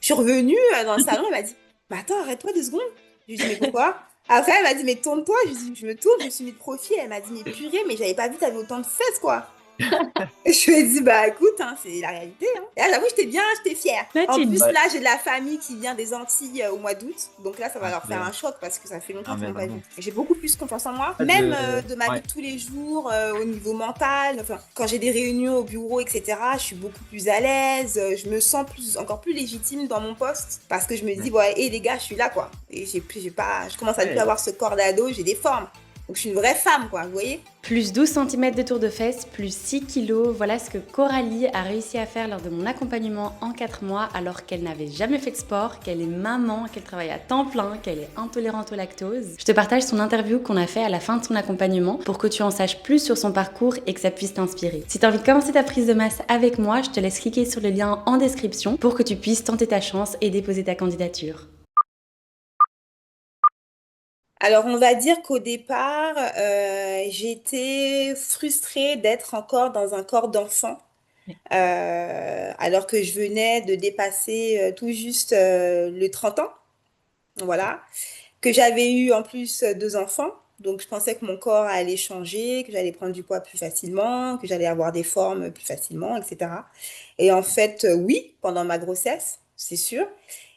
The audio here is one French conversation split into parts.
Je suis revenue dans le salon, elle m'a dit, mais attends, arrête-toi 2 secondes. Je lui ai dit, mais pourquoi? Après, elle m'a dit, mais tourne-toi. Je lui ai dit, je me tourne, je me suis mis de profil. Elle m'a dit, mais purée, mais j'avais pas vu, t'avais autant de fesses, quoi. Et je lui ai dit, bah écoute, hein, c'est la réalité. Hein. Et là, j'avoue, j'étais bien, j'étais fière. Là, En plus, tu... là, j'ai de la famille qui vient des Antilles au mois d'août. Donc là, ça va leur faire un Incroyable. choc parce que ça fait longtemps Ah, qu'ils mais m'ont pas vu. vraiment. Et j'ai beaucoup plus confiance en moi, Pas même de... de ma vie Ouais. de tous les jours, au niveau mental. Enfin, quand j'ai des réunions au bureau, etc., je suis beaucoup plus à l'aise. Je me sens encore plus légitime dans mon poste parce que je me dis, Ouais. ouais, et les gars, je suis là, quoi. Et j'ai pas, je commence à ne plus Ouais. avoir ce corps d'ado, j'ai des formes. Donc je suis une vraie femme, quoi, vous voyez? Plus 12 centimètres de tour de fesse, plus 6 kilos, voilà ce que Coralie a réussi à faire lors de mon accompagnement en 4 mois alors qu'elle n'avait jamais fait de sport, qu'elle est maman, qu'elle travaille à temps plein, qu'elle est intolérante au lactose. Je te partage son interview qu'on a fait à la fin de son accompagnement pour que tu en saches plus sur son parcours et que ça puisse t'inspirer. Si tu as envie de commencer ta prise de masse avec moi, je te laisse cliquer sur le lien en description pour que tu puisses tenter ta chance et déposer ta candidature. Alors, on va dire qu'au départ, j'étais frustrée d'être encore dans un corps d'enfant, alors que je venais de dépasser tout juste le 30 ans, voilà, que j'avais eu en plus 2 enfants. Donc, je pensais que mon corps allait changer, que j'allais prendre du poids plus facilement, que j'allais avoir des formes plus facilement, etc. Et en fait, oui, pendant ma grossesse, c'est sûr.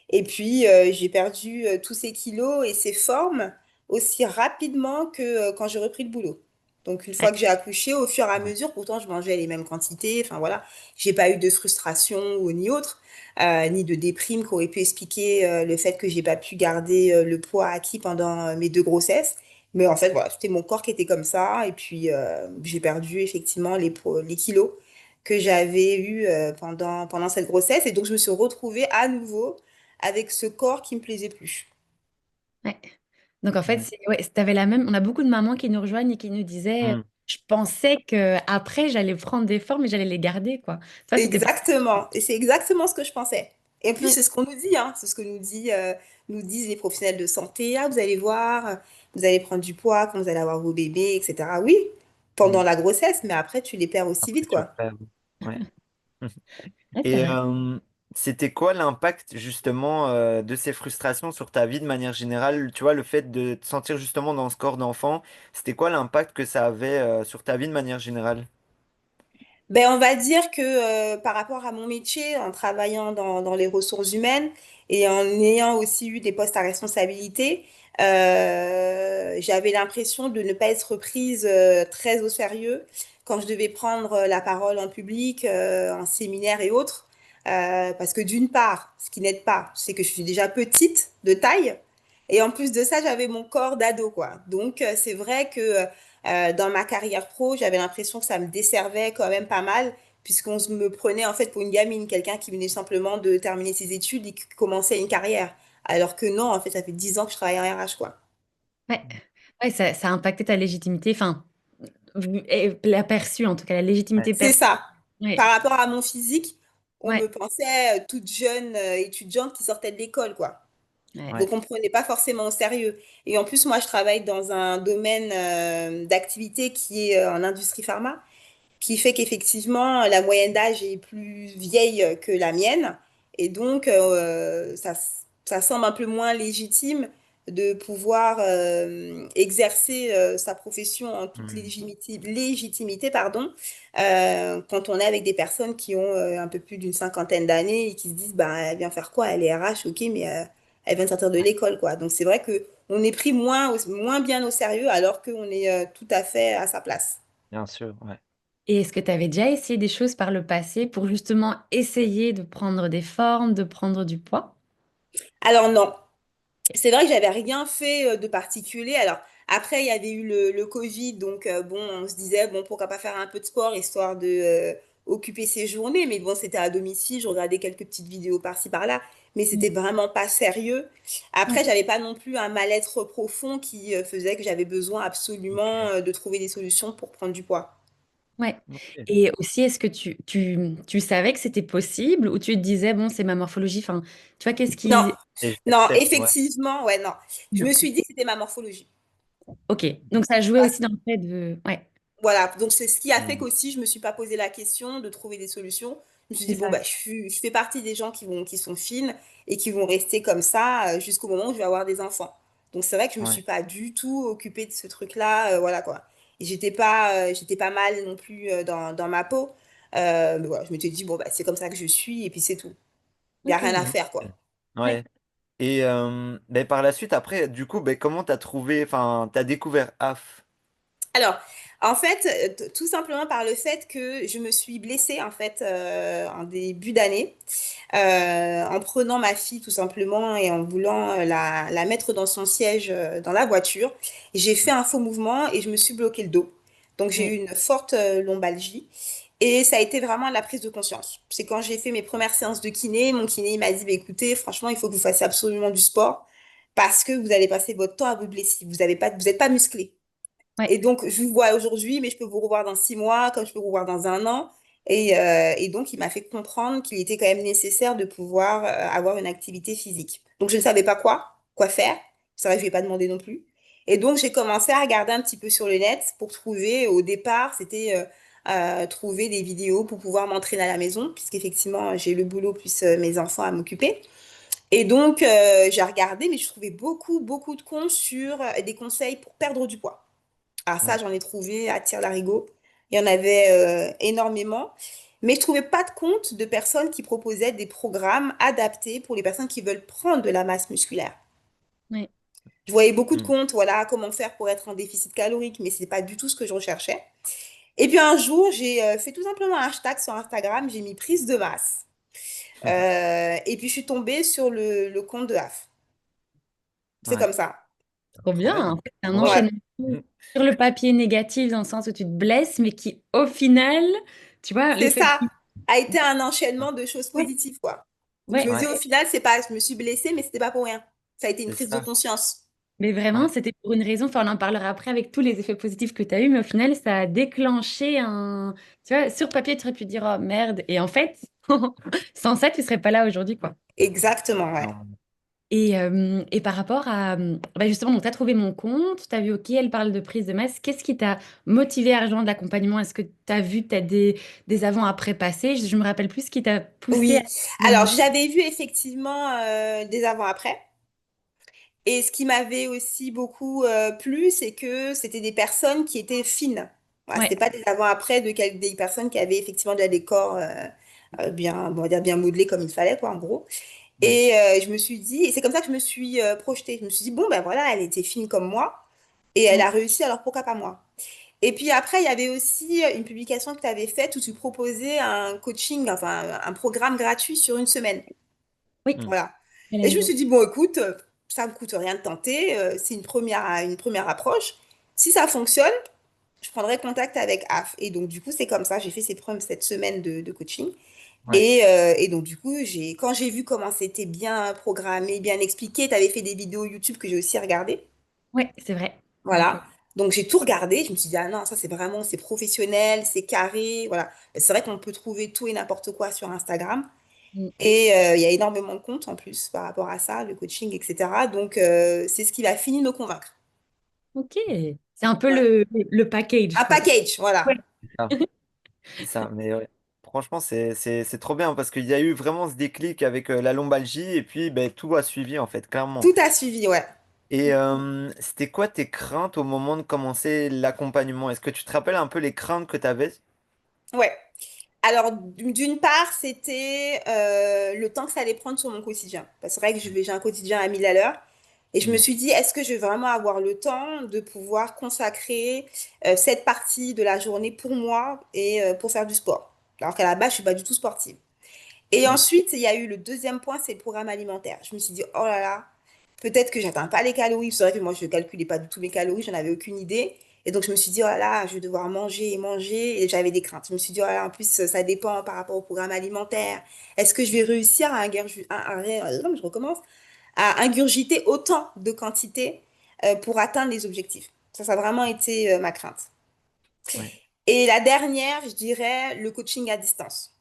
Et puis, j'ai perdu tous ces kilos et ces formes aussi rapidement que quand j'ai repris le boulot. Donc, une fois Ouais. que j'ai accouché, au fur et à Ouais. mesure, pourtant, je mangeais les mêmes quantités. Enfin, voilà, j'ai pas eu de frustration ou ni autre, ni de déprime qui aurait pu expliquer le fait que j'ai pas pu garder le poids acquis pendant mes 2 grossesses. Mais en fait, voilà, c'était mon corps qui était comme ça. Et puis, j'ai perdu effectivement les kilos que j'avais eu pendant cette grossesse. Et donc, je me suis retrouvée à nouveau avec ce corps qui me plaisait plus. Ouais. Donc en fait, Mm. ouais, t'avais la même. On a beaucoup de mamans qui nous rejoignent et qui nous disaient, Mm. je pensais que après j'allais prendre des formes et j'allais les garder, quoi. Toi, c'était pas. Exactement. Et c'est exactement ce que je pensais. Et en plus, Ouais. c'est ce qu'on nous dit, hein. C'est ce que nous disent les professionnels de santé. Ah, vous allez voir, vous allez prendre du poids quand vous allez avoir vos bébés, etc. Oui, pendant Mm. la grossesse, mais après, tu les perds aussi Après, vite, tu quoi. repères. Ouais. Ouais, c'est Et vrai. c'était quoi l'impact justement de ces frustrations sur ta vie de manière générale? Tu vois, le fait de te sentir justement dans ce corps d'enfant, c'était quoi l'impact que ça avait sur ta vie de manière générale? Ben, on va dire que par rapport à mon métier, en travaillant dans les ressources humaines et en ayant aussi eu des postes à responsabilité, j'avais l'impression de ne pas être prise très au sérieux quand je devais prendre la parole en public, en séminaire et autres. Parce que d'une part, ce qui n'aide pas, c'est que je suis déjà petite de taille. Et en plus de ça, j'avais mon corps d'ado, quoi. Donc, c'est vrai que dans ma carrière pro, j'avais l'impression que ça me desservait quand même pas mal, puisqu'on me prenait en fait pour une gamine, quelqu'un qui venait simplement de terminer ses études et qui commençait une carrière. Alors que non, en fait, ça fait 10 ans que je travaille en RH, quoi. Ouais. Ouais, ça a impacté ta légitimité, enfin, et la perçue en tout cas, la Ouais. légitimité C'est perçue. ça. Par Ouais. rapport à mon physique, on Ouais. me pensait toute jeune étudiante qui sortait de l'école, quoi. Ouais. Ouais. Donc, on ne me prenait pas forcément au sérieux. Et en plus, moi, je travaille dans un domaine d'activité qui est en industrie pharma, qui fait qu'effectivement, la moyenne d'âge est plus vieille que la mienne. Et donc, ça semble un peu moins légitime de pouvoir exercer sa profession en toute Mm. légitimité, pardon, quand on est avec des personnes qui ont un peu plus d'une cinquantaine d'années et qui se disent, bah, elle vient faire quoi? Elle est RH, ok, mais elle vient de sortir de Ouais. l'école, quoi. Donc, c'est vrai que on est pris moins bien au sérieux alors qu'on est tout à fait à sa place. Bien sûr, ouais. Et est-ce que tu avais déjà essayé des choses par le passé pour justement essayer de prendre des formes, de prendre du poids? Alors non, c'est vrai que j'avais rien fait de particulier. Alors après, il y avait eu le Covid, donc bon, on se disait, bon, pourquoi pas faire un peu de sport histoire de occuper ses journées. Mais bon, c'était à domicile, je regardais quelques petites vidéos par-ci par-là, mais c'était vraiment pas sérieux. Ouais. Après, j'avais pas non plus un mal-être profond qui faisait que j'avais besoin absolument Ok. de trouver des solutions pour prendre du poids. Ouais. Ok. Et aussi, est-ce que tu savais que c'était possible ou tu te disais, bon, c'est ma morphologie, enfin, tu vois, qu'est-ce Non, qui... Et non, j'accepte, ouais. effectivement, ouais, non. Je Non. me suis dit que c'était ma morphologie. Ok, donc ça jouait aussi dans le fait de... Ouais. Voilà, donc c'est ce qui a fait Mm. qu'aussi je me suis pas posé la question de trouver des solutions. Je me suis C'est dit, bon, ça. bah, je fais partie des gens qui sont fines et qui vont rester comme ça jusqu'au moment où je vais avoir des enfants. Donc, c'est vrai que je me Ouais. suis pas du tout occupée de ce truc-là, voilà quoi. Et j'étais pas mal non plus dans ma peau. Mais voilà, je m'étais dit, bon, bah, c'est comme ça que je suis et puis c'est tout. Il n'y a Ok. rien à Ok. faire, quoi. Ouais. Ouais. Et ben, par la suite, après, du coup, ben, comment t'as trouvé, enfin, t'as découvert AF? Alors, en fait, tout simplement par le fait que je me suis blessée, en fait, en début d'année, en prenant ma fille, tout simplement, et en voulant la mettre dans son siège dans la voiture. J'ai fait un faux mouvement et je me suis bloqué le dos. Donc, j'ai eu Ouais. une forte lombalgie. Et ça a été vraiment la prise de conscience. C'est quand j'ai fait mes premières séances de kiné, mon kiné il m'a dit, bah, écoutez, franchement, il faut que vous fassiez absolument du sport parce que vous allez passer votre temps à vous blesser. Vous n'êtes pas musclé. Ouais. Et donc, je vous vois aujourd'hui, mais je peux vous revoir dans 6 mois, comme je peux vous voir dans un an. Et donc, il m'a fait comprendre qu'il était quand même nécessaire de pouvoir avoir une activité physique. Donc, je ne savais pas quoi faire. C'est vrai que je ne lui ai pas demandé non plus. Et donc, j'ai commencé à regarder un petit peu sur le net pour trouver, au départ, c'était trouver des vidéos pour pouvoir m'entraîner à la maison, puisqu'effectivement, j'ai le boulot plus mes enfants à m'occuper. Et donc, j'ai regardé, mais je trouvais beaucoup de comptes sur des conseils pour perdre du poids. Ah, ça, Ouais. j'en ai trouvé à tire-larigot. Il y en avait énormément. Mais je trouvais pas de compte de personnes qui proposaient des programmes adaptés pour les personnes qui veulent prendre de la masse musculaire. Ouais. Je voyais beaucoup de Hmm. comptes, voilà, comment faire pour être en déficit calorique, mais c'est pas du tout ce que je recherchais. Et puis un jour, j'ai fait tout simplement un hashtag sur Instagram, j'ai mis prise de masse. Et puis je suis tombée sur le compte de AF. C'est Ouais. comme ça. Trop Trop bien. bien. En fait, c'est un Trop bien. Ouais, enchaînement sur le papier négatif dans le sens où tu te blesses, mais qui, au final, tu vois, c'est l'effet. ça. A été un enchaînement de choses Ouais. positives, quoi. Donc je Ouais. me dis Ouais, au final, c'est pas, je me suis blessée, mais c'était pas pour rien. Ça a été une c'est prise de ça. conscience. Mais vraiment, Ouais. c'était pour une raison. Enfin, on en parlera après avec tous les effets positifs que tu as eu, mais au final, ça a déclenché un. Tu vois, sur papier, tu aurais pu dire, oh merde. Et en fait, sans ça, tu serais pas là aujourd'hui, quoi. Exactement, ouais. Non. Et par rapport à, bah justement, tu as trouvé mon compte, tu as vu, OK, elle parle de prise de masse. Qu'est-ce qui t'a motivé à rejoindre l'accompagnement? Est-ce que tu as vu, tu as des avant-après passés? Je me rappelle plus ce qui t'a poussé à Oui. Alors, j'avais vu effectivement des avant-après. Et ce qui m'avait aussi beaucoup plu, c'est que c'était des personnes qui étaient fines. Voilà, Ouais, c'était pas des avant-après des personnes qui avaient effectivement déjà des corps bien, on va dire bien modelés comme il fallait, quoi, en gros. Ouais. Et je me suis dit, et c'est comme ça que je me suis projetée. Je me suis dit, bon, ben voilà, elle était fine comme moi et elle mm, a réussi, alors pourquoi pas moi? Et puis après, il y avait aussi une publication que tu avais faite où tu proposais un coaching, enfin un programme gratuit sur une semaine. oui, Hmm. Voilà. Et je me challenge. suis dit, bon, écoute, ça me coûte rien de tenter, c'est une première approche. Si ça fonctionne, je prendrai contact avec AF. Et donc, du coup, c'est comme ça, j'ai fait cette semaine de coaching. Ouais. Et donc, du coup, quand j'ai vu comment c'était bien programmé, bien expliqué, tu avais fait des vidéos YouTube que j'ai aussi regardées. Ouais, c'est vrai. Donc, Voilà. Donc, j'ai tout regardé. Je me suis dit, ah non, ça, c'est vraiment, c'est professionnel, c'est carré. Voilà. C'est vrai qu'on peut trouver tout et n'importe quoi sur Instagram. mm, Et il y a énormément de comptes en plus par rapport à ça, le coaching, etc. Donc, c'est ce qui va finir de me convaincre. OK. C'est un peu Ouais. le package, Un quoi. package, Ouais. voilà. C'est ça. C'est ça. Mais ouais. Franchement, c'est trop bien parce qu'il y a eu vraiment ce déclic avec la lombalgie et puis ben, tout a suivi en fait, clairement. Tout a suivi, ouais. Et c'était quoi tes craintes au moment de commencer l'accompagnement? Est-ce que tu te rappelles un peu les craintes que tu avais? Ouais. Alors, d'une part, c'était le temps que ça allait prendre sur mon quotidien. Parce que c'est vrai que j'ai un quotidien à 1000 à l'heure. Et je me Hmm. suis dit, est-ce que je vais vraiment avoir le temps de pouvoir consacrer cette partie de la journée pour moi et pour faire du sport? Alors qu'à la base, je suis pas du tout sportive. Et Hmm. ensuite, il y a eu le deuxième point, c'est le programme alimentaire. Je me suis dit, oh là là, peut-être que j'atteins pas les calories. C'est vrai que moi, je ne calculais pas du tout mes calories, j'en avais aucune idée. Et donc, je me suis dit, oh là là, je vais devoir manger et manger. Et j'avais des craintes. Je me suis dit, oh là là, en plus, ça dépend par rapport au programme alimentaire. Est-ce que je vais réussir je recommence, à ingurgiter autant de quantité pour atteindre les objectifs? Ça a vraiment été ma crainte. Ouais. Et la dernière, je dirais le coaching à distance.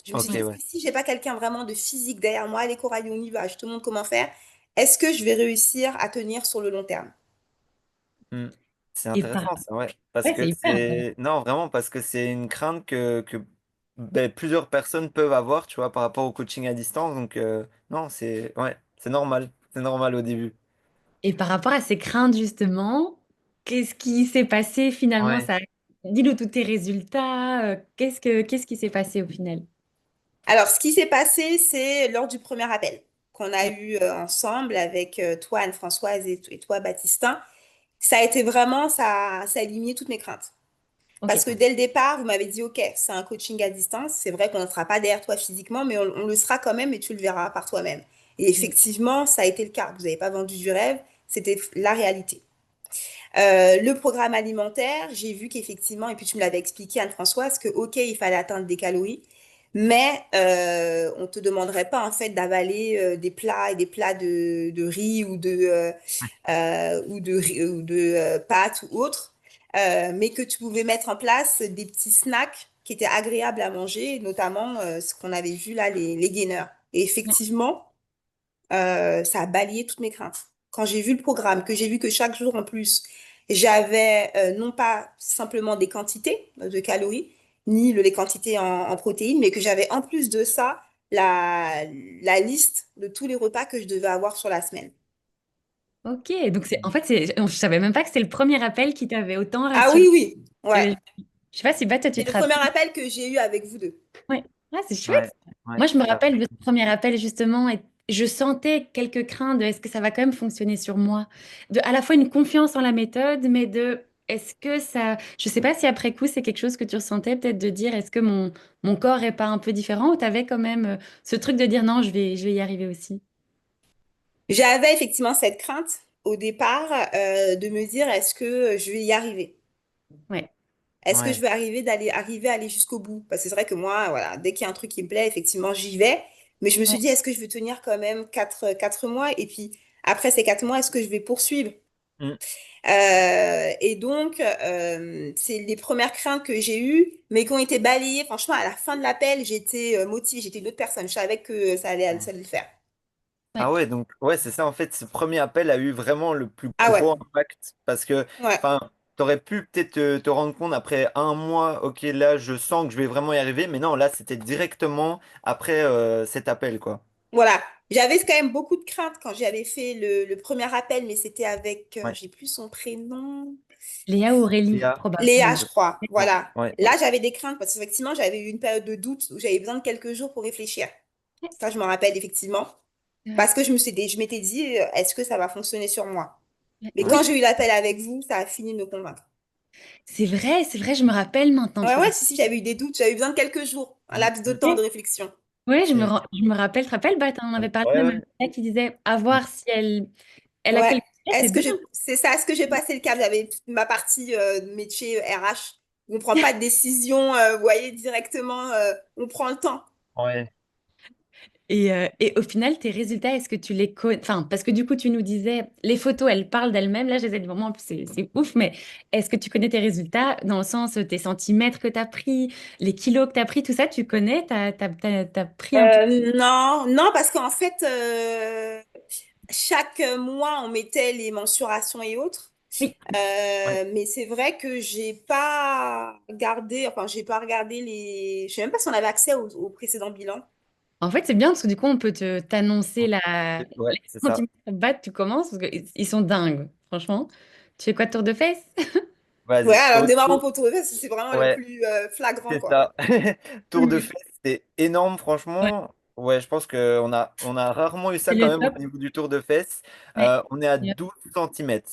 Je me suis Ok, dit, ouais. si j'ai pas quelqu'un vraiment de physique derrière moi, allez Coralie, on y va, je te montre comment faire. Est-ce que je vais réussir à tenir sur le long terme? Hmm. C'est Et par... intéressant, ça, ouais. Parce Ouais, que c'est hyper intéressant. c'est... Non, vraiment, parce que c'est une crainte que ben, plusieurs personnes peuvent avoir, tu vois, par rapport au coaching à distance. Donc, non, c'est normal. C'est normal au début. Et par rapport à ces craintes, justement, qu'est-ce qui s'est passé finalement Ouais. ça... Dis-nous tous tes résultats. Qu'est-ce qui s'est passé au final? Alors, ce qui s'est passé, c'est lors du premier appel qu'on a Ouais. eu ensemble avec toi, Anne-Françoise, et toi, Baptistin. Ça a été vraiment, ça a éliminé toutes mes craintes. Ok. Parce que dès le départ, vous m'avez dit, OK, c'est un coaching à distance. C'est vrai qu'on ne sera pas derrière toi physiquement, mais on le sera quand même et tu le verras par toi-même. Et Mm. effectivement, ça a été le cas. Vous n'avez pas vendu du rêve, c'était la réalité. Le programme alimentaire, j'ai vu qu'effectivement, et puis tu me l'avais expliqué, Anne-Françoise, que OK, il fallait atteindre des calories, mais on ne te demanderait pas en fait d'avaler des plats et des plats de riz ou de pâtes ou autres, mais que tu pouvais mettre en place des petits snacks qui étaient agréables à manger, notamment ce qu'on avait vu là, les gainers. Et effectivement, ça a balayé toutes mes craintes. Quand j'ai vu le programme, que j'ai vu que chaque jour en plus, j'avais non pas simplement des quantités de calories, ni les quantités en protéines, mais que j'avais en plus de ça la liste de tous les repas que je devais avoir sur la semaine. Ok. Donc en fait, je savais même pas que c'était le premier appel qui t'avait autant Ah rassuré. oui, oui, ouais. Je sais pas si bah, toi, tu C'est te le premier rappelles. appel que j'ai eu avec vous deux. Ouais. Ah, c'est Ouais, chouette. ouais, Moi, je me tout à rappelle de ce premier appel justement et je sentais quelques craintes de est-ce que ça va quand même fonctionner sur moi? De à la fois une confiance en la méthode, mais de est-ce que ça... Je sais pas si après coup, c'est quelque chose que tu ressentais peut-être de dire est-ce que mon corps est pas un peu différent ou tu avais quand même ce truc de dire non, je vais y arriver aussi. J'avais effectivement cette crainte au départ de me dire est-ce que je vais y arriver? Ouais. Est-ce que je Ouais. vais arriver à aller jusqu'au bout? Parce que c'est vrai que moi, voilà, dès qu'il y a un truc qui me plaît, effectivement, j'y vais. Mais je me suis Ouais. dit, est-ce que je vais tenir quand même quatre mois? Et puis, après ces 4 mois, est-ce que je vais poursuivre? Mm. Et donc, c'est les premières craintes que j'ai eues, mais qui ont été balayées. Franchement, à la fin de l'appel, j'étais motivée, j'étais une autre personne. Je savais que ça allait le faire. Ouais. Ah ouais, donc ouais, c'est ça en fait, ce premier appel a eu vraiment le plus Ah ouais, gros impact parce que, ouais. enfin, t'aurais pu peut-être te rendre compte après un mois, ok, là je sens que je vais vraiment y arriver, mais non, là c'était directement après cet appel, quoi. Voilà. J'avais quand même beaucoup de craintes quand j'avais fait le premier appel, mais c'était avec, Ouais. j'ai plus son prénom. Léa ou Aurélie, Léa. Léa, probablement. je crois. Ouais. Voilà. Ouais. Là, j'avais des craintes parce qu'effectivement, j'avais eu une période de doute où j'avais besoin de quelques jours pour réfléchir. Ça, je me rappelle effectivement. Ouais. Parce que je m'étais dit, est-ce que ça va fonctionner sur moi? Mais Ouais. quand Oui, j'ai eu l'appel avec vous, ça a fini de me convaincre. c'est vrai, je me rappelle maintenant. Ouais, ouais, si, j'avais eu des doutes. J'avais eu besoin de quelques jours, un Mm, laps de mm. temps de réflexion. Ouais, Et- je me rappelle, tu te rappelles, Bat, on avait parlé Ouais, même ouais. avec elle qui disait à voir si elle a Ouais. quelque chose, c'est dingue. C'est ça, est-ce que j'ai passé le cap? J'avais toute ma partie métier RH. On ne prend pas de décision, vous voyez, directement, on prend le temps. Ouais. Et au final, tes résultats, est-ce que tu les connais? Enfin, parce que du coup, tu nous disais, les photos, elles parlent d'elles-mêmes. Là, je les ai devant moi, en plus, c'est ouf, mais est-ce que tu connais tes résultats dans le sens, tes centimètres que tu as pris, les kilos que tu as pris, tout ça, tu connais? T'as pris un peu. Non, non, parce qu'en fait, chaque mois, on mettait les mensurations et autres. Oui. Ouais. Mais c'est vrai que j'ai pas regardé les. Je sais même pas si on avait accès au précédent bilan. En fait, c'est bien parce que du coup, on peut t'annoncer Ouais, les c'est ça. centimètres battre, tu commences, parce qu'ils sont dingues, franchement. Tu fais quoi, tour de fesses? Ouais, Vas-y. alors démarrons pour tout parce que c'est vraiment le Ouais, plus flagrant, c'est quoi. ça. Tour de Oui. fesse, c'est énorme, Ouais, franchement. Ouais, je pense qu'on a rarement eu c'est ça quand le même au top. niveau du tour de fesse. Ouais. On est à Ouais. 12 centimètres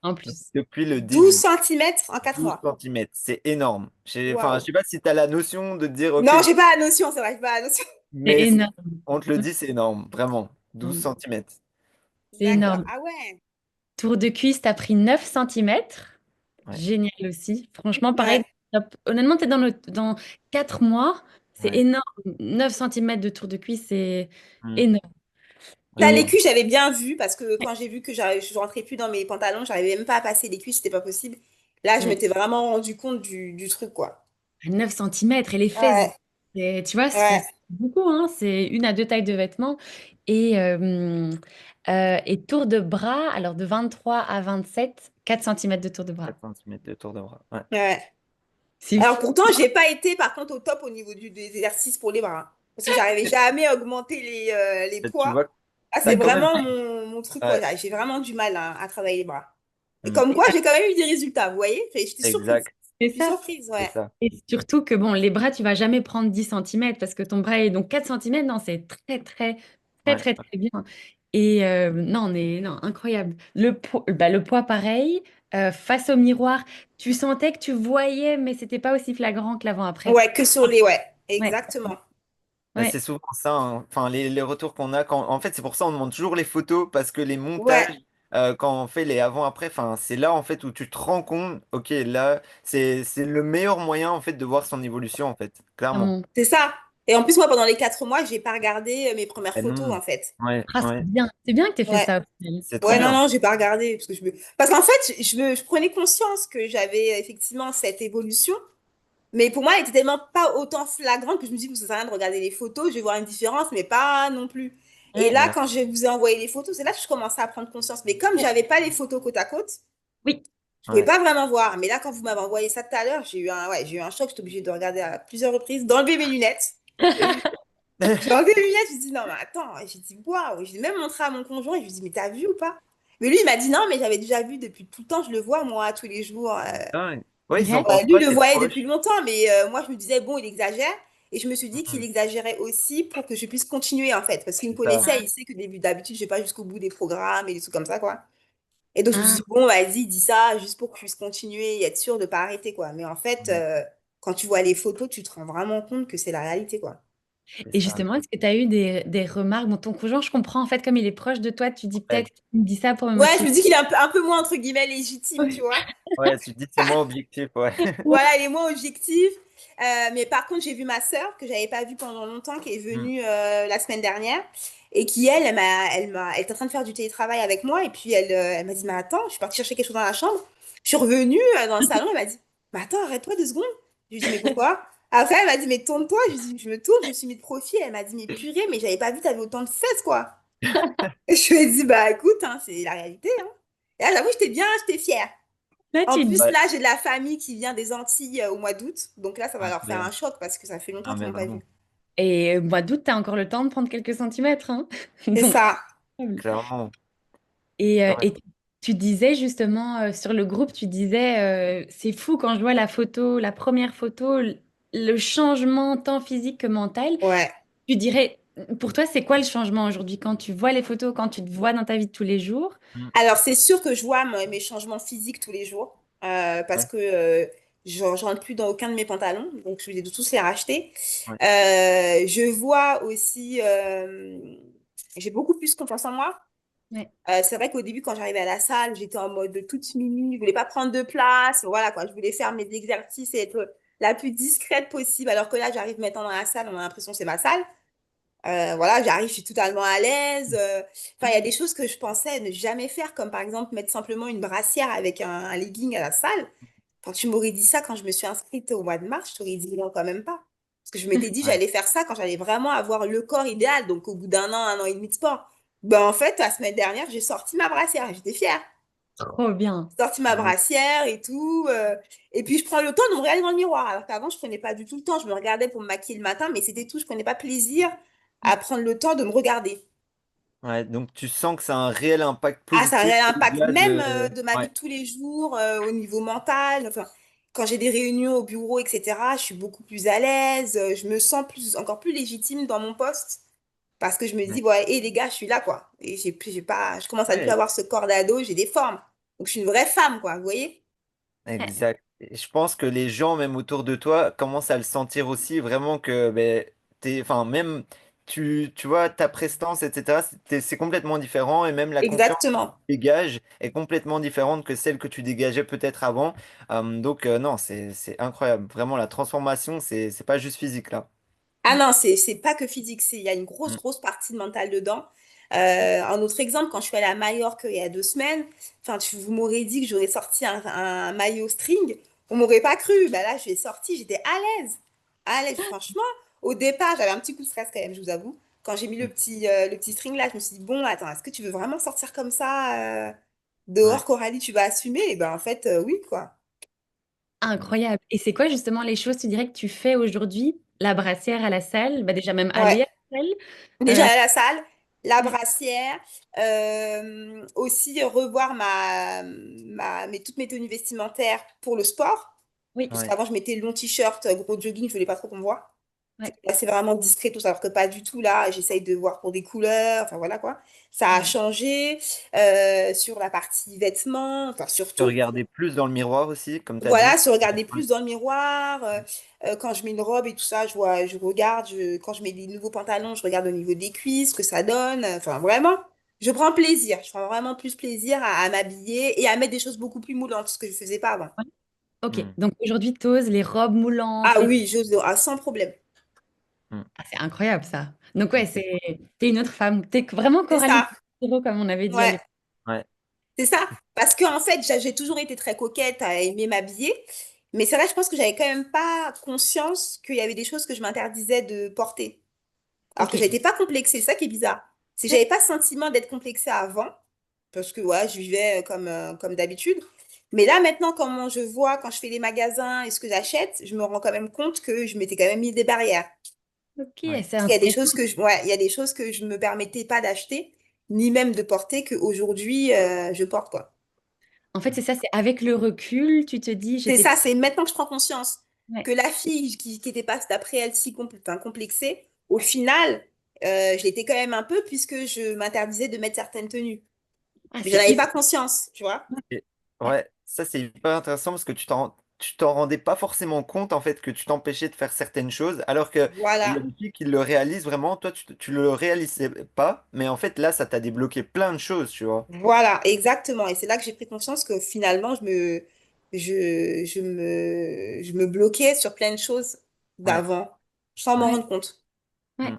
En plus. depuis le 12 début. centimètres en 4 12 mois. centimètres, c'est énorme. Enfin, je Waouh. sais pas si tu as la notion de dire, ok, Non, j'ai pas la notion, c'est vrai, j'ai pas la notion. C'est mais énorme. on te le dit, c'est énorme, vraiment. 12 centimètres. C'est D'accord. énorme. Ah ouais. Tour de cuisse, t'as pris 9 centimètres. Ouais, Génial aussi. Franchement, pareil. Ouais. Top. Honnêtement, t'es dans 4 mois. C'est ouais. énorme. 9 centimètres de tour de cuisse, c'est Mm. énorme. Ça, Et les cuisses, j'avais bien vu parce que quand j'ai vu que je rentrais plus dans mes pantalons, j'arrivais même pas à passer les cuisses, c'était pas possible. Là, je ouais. m'étais vraiment rendu compte du truc, quoi. 9 centimètres et les fesses, Ouais, tu vois, c'est ouais. beaucoup, hein, c'est 1 à 2 tailles de vêtements. Et tour de bras, alors de 23 à 27, 4 centimètres de tour de bras. 4 centimètres de tour de bras. Ouais. Ouais. C'est Alors fou. pourtant, j'ai pas été par contre au top au niveau des exercices pour les bras. Parce que j'arrivais jamais à augmenter les Tu poids. vois, Ah, c'est t'as quand même. vraiment mon truc, quoi. Ouais. J'ai vraiment du mal à travailler les bras. Et Mm. comme quoi, j'ai quand même eu des résultats, vous voyez? J'étais surprise. C'est Je suis ça. surprise, C'est ouais. ça. Et surtout que bon, les bras, tu vas jamais prendre 10 centimètres parce que ton bras est donc 4 centimètres. Non, c'est Ouais. très bien. Et non, non, incroyable. Le poids, pareil. Face au miroir, tu sentais que tu voyais, mais c'était pas aussi flagrant que l'avant-après. Ouais, que sur les... Ouais, Ouais, exactement. Mais ouais. c'est souvent ça, hein. Enfin, les retours qu'on a quand. En fait, c'est pour ça on demande toujours les photos parce que les Ouais, montages, quand on fait les avant-après, enfin, c'est là en fait où tu te rends compte, ok, là, c'est le meilleur moyen en fait de voir son évolution en fait, clairement. Vraiment. c'est ça. Et en plus, moi, pendant les 4 mois, j'ai pas regardé mes premières Et photos, non. en fait. Ouais, Ah, c'est ouais, bien. C'est bien que tu aies fait Ouais. ça au final. c'est trop Ouais, non, bien. non, j'ai pas regardé. Parce qu'en fait, je prenais conscience que j'avais effectivement cette évolution. Mais pour moi, elle était tellement pas autant flagrante que je me dis que ça sert à rien de regarder les photos, je vais voir une différence, mais pas non plus. Et Ouais. là, Ouais, quand je vous ai envoyé les photos, c'est là que je commençais à prendre conscience. Mais comme j'avais pas les photos côte à côte, Oui. je pouvais ouais. pas vraiment voir. Mais là, quand vous m'avez envoyé ça tout à l'heure, j'ai eu un choc. J'étais obligée de regarder à plusieurs reprises, d'enlever mes lunettes. J'ai enlevé mes lunettes, je me dit non, mais attends. Et j'ai dit waouh. J'ai même montré à mon conjoint, et je lui ai dit, mais t'as vu ou pas? Mais lui, il m'a dit non, mais j'avais déjà vu depuis tout le temps, je le vois moi tous les jours. Ouais, ouais, ils en Direct. pensent Lui, quoi, il le tes voyait depuis proches? longtemps, mais moi, je me disais, bon, il exagère. Et je me suis dit qu'il Mhm. exagérait aussi pour que je puisse continuer, en fait. Parce qu'il me C'est ça. connaissait, il sait que d'habitude, je vais pas jusqu'au bout des programmes et des trucs comme ça, quoi. Et donc, je me suis Ah. dit, bon, vas-y, dis ça juste pour que je puisse continuer et être sûre de pas arrêter, quoi. Mais en fait, Mhm. quand tu vois les photos, tu te rends vraiment compte que c'est la réalité, quoi. C'est Et ça. justement, est-ce que tu as eu des remarques? Bon, ton conjoint, je comprends, en fait, comme il est proche de toi, tu dis Ouais, peut-être qu'il me dit ça pour me Ouais, je motiver. me dis qu'il est un peu moins, entre guillemets, légitime, tu vois. ouais, tu te dis c'est moins objectif, ouais. Voilà, elle est moins objective. Mais par contre, j'ai vu ma sœur, que j'avais pas vue pendant longtemps, qui est Mm. venue la semaine dernière, et qui, elle était en train de faire du télétravail avec moi, et puis elle m'a dit, mais attends, je suis partie chercher quelque chose dans la chambre. Je suis revenue dans le salon, elle m'a dit, mais attends, arrête-toi 2 secondes. Je lui ai dit, mais pourquoi? Après, elle m'a dit, mais tourne-toi. Je lui ai dit, je me tourne, je me suis mis de profil. Elle m'a dit, mais purée, mais j'avais pas vu, t'avais autant de fesses, quoi. Et je lui ai dit, bah écoute, hein, c'est la réalité, hein. Et là, j'avoue, j'étais fière. Là, En tu te dis, plus, Ouais, là, j'ai de la famille qui vient des Antilles au mois d'août. Donc là, ça va leur faire un incroyable. choc parce que ça fait longtemps Ah, qu'ils mais m'ont pas vu. vraiment, et mois d'août, tu as encore le temps de prendre quelques centimètres, hein. C'est Donc, ça. clairement. et tu disais justement sur le groupe, tu disais, c'est fou quand je vois la photo, la première photo, le changement tant physique que mental. Ouais. Tu dirais, pour toi, c'est quoi le changement aujourd'hui quand tu vois les photos, quand tu te vois dans ta vie de tous les jours? Mm. Alors, c'est sûr que je vois mes changements physiques tous les jours parce Ouais, que je rentre plus dans aucun de mes pantalons. Donc, je vais tous les racheter. ouais, Je vois aussi, j'ai beaucoup plus confiance en moi. Ouais. C'est vrai qu'au début, quand j'arrivais à la salle, j'étais en mode toute mimi, je voulais pas prendre de place, voilà quoi, je voulais faire mes exercices et être la plus discrète possible. Alors que là, j'arrive maintenant dans la salle, on a l'impression que c'est ma salle. Voilà, j'arrive, je suis totalement à l'aise. Enfin, il y a des choses que je pensais ne jamais faire, comme par exemple mettre simplement une brassière avec un legging à la salle. Quand tu m'aurais dit ça quand je me suis inscrite au mois de mars, je t'aurais dit non, quand même pas. Parce que je m'étais dit ouais. j'allais faire ça quand j'allais vraiment avoir le corps idéal, donc au bout d'un an et demi de sport. Ben, en fait, la semaine dernière, j'ai sorti ma brassière, j'étais fière. Trop bien. J'ai sorti ma Ouais. brassière et tout. Et puis, je prends le temps de me regarder dans le miroir. Alors qu'avant, je prenais pas du tout le temps. Je me regardais pour me maquiller le matin, mais c'était tout. Je prenais pas plaisir à prendre le temps de me regarder. Ouais, donc tu sens que ça a un réel impact Ah, ça a un positif réel impact, au-delà même de. de ma vie Ouais, de tous les jours, au niveau mental. Enfin, quand j'ai des réunions au bureau, etc., je suis beaucoup plus à l'aise. Je me sens encore plus légitime dans mon poste parce que je me dis, ouais. ouais, et les gars, je suis là, quoi. Et j'ai pas, je commence à ne plus Ouais, avoir ce corps d'ado, j'ai des formes. Donc, je suis une vraie femme, quoi, vous voyez? exact. Et je pense que les gens, même autour de toi, commencent à le sentir aussi, vraiment que ben, enfin, même tu vois, ta prestance, etc., c'est complètement différent et même la confiance que tu Exactement. dégages est complètement différente que celle que tu dégageais peut-être avant. Donc, non, c'est incroyable. Vraiment, la transformation, c'est pas juste physique là. Ah non, c'est pas que physique, il y a une Mm. grosse partie de mental dedans. Un autre exemple, quand je suis allée à Majorque il y a 2 semaines, enfin, vous m'aurez dit que j'aurais sorti un maillot string, on m'aurait pas cru. Bah là, je l'ai sorti, j'étais à l'aise. À l'aise, franchement. Au départ, j'avais un petit coup de stress quand même, je vous avoue. Quand j'ai mis le petit string là, je me suis dit, bon, attends, est-ce que tu veux vraiment sortir comme ça Ouais. dehors, Coralie, tu vas assumer? Et ben en fait, oui, quoi. Incroyable. Et c'est quoi justement les choses, tu dirais, que tu fais aujourd'hui? La brassière à la salle, bah déjà même aller Ouais. à la salle. Déjà Euh, à la salle, la ouais. brassière, aussi revoir toutes mes tenues vestimentaires pour le sport. Oui, Parce Ouais. qu'avant, je mettais long t-shirt, gros jogging, je voulais pas trop qu'on me voit. ouais, Là, c'est vraiment discret, tout ça, alors que pas du tout. Là, j'essaye de voir pour des couleurs, enfin voilà quoi. Ça a ouais. changé sur la partie vêtements, enfin Te surtout. regarder plus dans le miroir aussi, comme tu as dit. Voilà, se regarder Ouais. plus dans le miroir. Quand je mets une robe et tout ça, je regarde. Quand je mets des nouveaux pantalons, je regarde au niveau des cuisses, ce que ça donne. Enfin, vraiment, je prends plaisir. Je prends vraiment plus plaisir à m'habiller et à mettre des choses beaucoup plus moulantes, ce que je faisais pas avant. Ouais. Ok, Mm. donc aujourd'hui, t'oses les robes moulantes, Ah les... oui, sans problème. Mm. Ah, c'est incroyable ça. Donc ouais, t'es une autre femme. T'es vraiment C'est Coralie ça. Zéro, comme on avait dit à Ouais, l'époque. Ouais. c'est ça. Parce qu'en fait, j'ai toujours été très coquette à aimer m'habiller. Mais c'est là, je pense que j'avais quand même pas conscience qu'il y avait des choses que je m'interdisais de porter. Alors Ok. que j'étais pas complexée, c'est ça qui est bizarre. C'est que Ouais. j'avais pas le sentiment d'être complexée avant, parce que ouais, je vivais comme d'habitude. Mais là, maintenant, comment je vois, quand je fais les magasins et ce que j'achète, je me rends quand même compte que je m'étais quand même mis des barrières. Ok, Ouais. c'est Parce qu'il y a des intéressant. choses ouais, il y a des choses que je me permettais pas d'acheter, ni même de porter, qu'aujourd'hui, je porte, quoi. En fait, c'est ça, c'est avec le recul, tu te dis, C'est j'étais... ça, c'est maintenant que je prends conscience Ouais. que la fille qui était pas, d'après elle, si complexée, au final, je l'étais quand même un peu puisque je m'interdisais de mettre certaines tenues. Ah, Mais j'en c'est avais hyper... pas conscience, tu vois. Et- Ouais. ouais, ça c'est hyper intéressant parce que tu t'en rendais pas forcément compte en fait que tu t'empêchais de faire certaines choses, alors que il y a Voilà, des filles qui le réalisent vraiment, toi tu le réalisais pas, mais en fait là ça t'a débloqué plein de choses, tu vois. voilà, exactement. Et c'est là que j'ai pris conscience que finalement, je me bloquais sur plein de choses Ouais. d'avant, sans m'en Ouais. rendre compte. Ouais. Mm.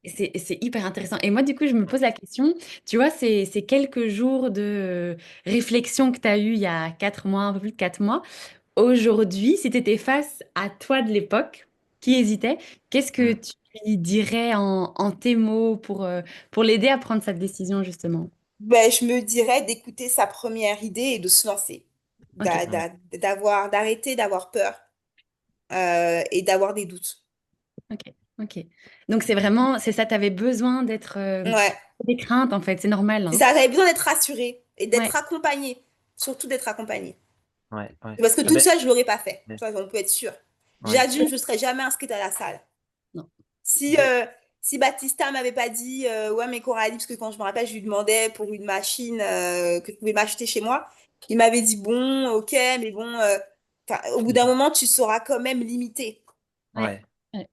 C'est hyper intéressant. Et moi, du coup, je me pose la question, tu vois, ces quelques jours de réflexion que tu as eu il y a 4 mois, un peu plus de 4 mois, aujourd'hui, si tu étais face à toi de l'époque, qui hésitait, qu'est-ce que Mm. tu lui dirais en tes mots pour l'aider à prendre cette décision, justement? Ben, je me dirais d'écouter sa première idée et de se lancer, Ok, Ouais. d'arrêter d'avoir peur et d'avoir des doutes. ok, ok. Donc, c'est vraiment, c'est ça, tu avais besoin d'être Ouais, des craintes, en fait, c'est normal, c'est hein? ça, j'avais besoin d'être rassurée et Ouais, d'être accompagnée, surtout d'être accompagnée. Ouais. Ouais. Parce que Ah toute ben, seule, je l'aurais pas fait. ouais. Ça, on peut être sûr. Ouais. Déjà d'une, je ne serais jamais inscrite à la salle. non, Si, Ben, si Baptista m'avait pas dit, ouais, mais Coralie, parce que quand je me rappelle, je lui demandais pour une machine que je pouvais m'acheter chez moi, il m'avait dit, bon, ok, mais bon, au bout d'un moment, tu seras quand même limité. ouais, ouais. ouais.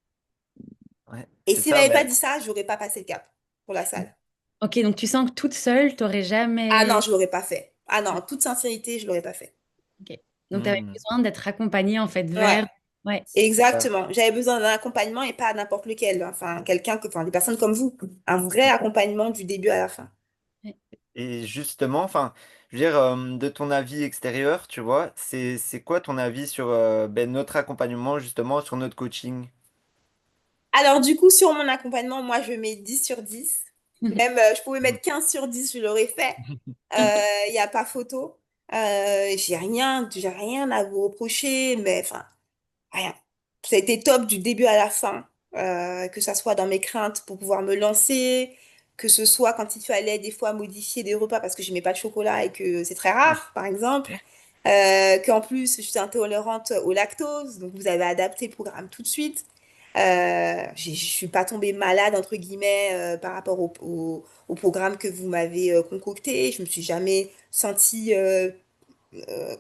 Ouais. Et C'est s'il ça, m'avait pas ben. dit ça, j'aurais pas passé le cap pour la salle. Ok, donc tu sens que toute seule, t'aurais Ah non, jamais... je l'aurais pas fait. Ah non, Ouais, en toute sincérité, je l'aurais pas fait. ok. Donc tu avais Mm. besoin d'être accompagnée en fait Ouais, vers... Ouais, Ouais. exactement. J'avais besoin d'un accompagnement et pas n'importe lequel. Enfin, enfin, des personnes comme vous. Un vrai accompagnement du début à la fin. ouais. Et justement, enfin, je veux dire, de ton avis extérieur, tu vois, c'est quoi ton avis sur ben, notre accompagnement, justement, sur notre coaching? Alors, du coup, sur mon accompagnement, moi, je mets 10 sur 10. Même, je pouvais Mm. mettre 15 sur 10, je l'aurais fait. Il n'y a pas photo. J'ai rien à vous reprocher, mais enfin, rien. Ça a été top du début à la fin, que ça soit dans mes craintes pour pouvoir me lancer, que ce soit quand il fallait des fois modifier des repas parce que je n'aimais pas de chocolat et que c'est très rare, par exemple. Qu'en plus, je suis intolérante au lactose, donc vous avez adapté le programme tout de suite. Je suis pas tombée malade, entre guillemets, par rapport au programme que vous m'avez concocté. Je me suis jamais sentie,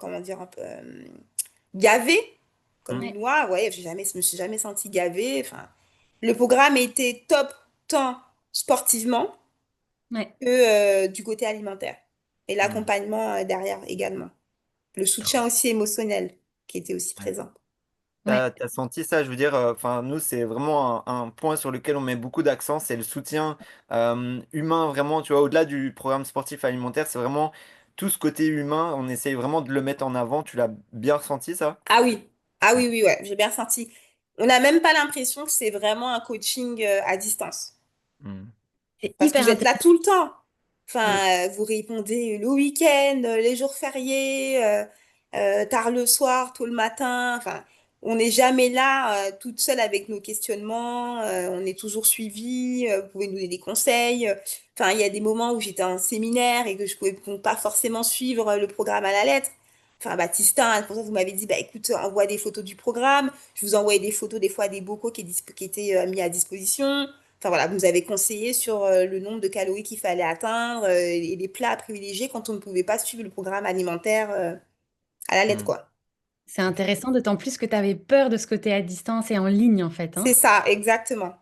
comment dire, un peu gavée, comme Mm. une Ouais, noix. Ouais, je me suis jamais sentie gavée. Enfin, le programme était top tant sportivement ouais. que du côté alimentaire. Et Mm. l'accompagnement derrière également. Le soutien aussi émotionnel qui était aussi Ouais. présent. Ouais. T'as senti ça, je veux dire, enfin, nous, c'est vraiment un point sur lequel on met beaucoup d'accent, c'est le soutien humain, vraiment, tu vois, au-delà du programme sportif alimentaire, c'est vraiment tout ce côté humain, on essaye vraiment de le mettre en avant, tu l'as bien ressenti, ça? Ah oui, ah Ouais. oui, oui, ouais, j'ai bien senti. On n'a même pas l'impression que c'est vraiment un coaching à distance. Mm. C'est Parce que hyper vous êtes là intéressant. tout le temps. Oui. Enfin, vous répondez le week-end, les jours fériés. tard le soir, tôt le matin. Enfin, on n'est jamais là toute seule avec nos questionnements. On est toujours suivi. Vous pouvez nous donner des conseils. Enfin, il y a des moments où j'étais en séminaire et que je pouvais pas forcément suivre le programme à la lettre. Enfin, Baptista, pour ça, vous m'avez dit, bah, écoute, envoie des photos du programme. Je vous envoyais des photos, des fois, des bocaux qui étaient mis à disposition. Enfin, voilà, vous nous avez conseillé sur le nombre de calories qu'il fallait atteindre et les plats à privilégier quand on ne pouvait pas suivre le programme alimentaire à la lettre, Mm. quoi. C'est intéressant, d'autant plus que tu avais peur de ce côté à distance et en ligne, en fait, C'est hein. ça, exactement.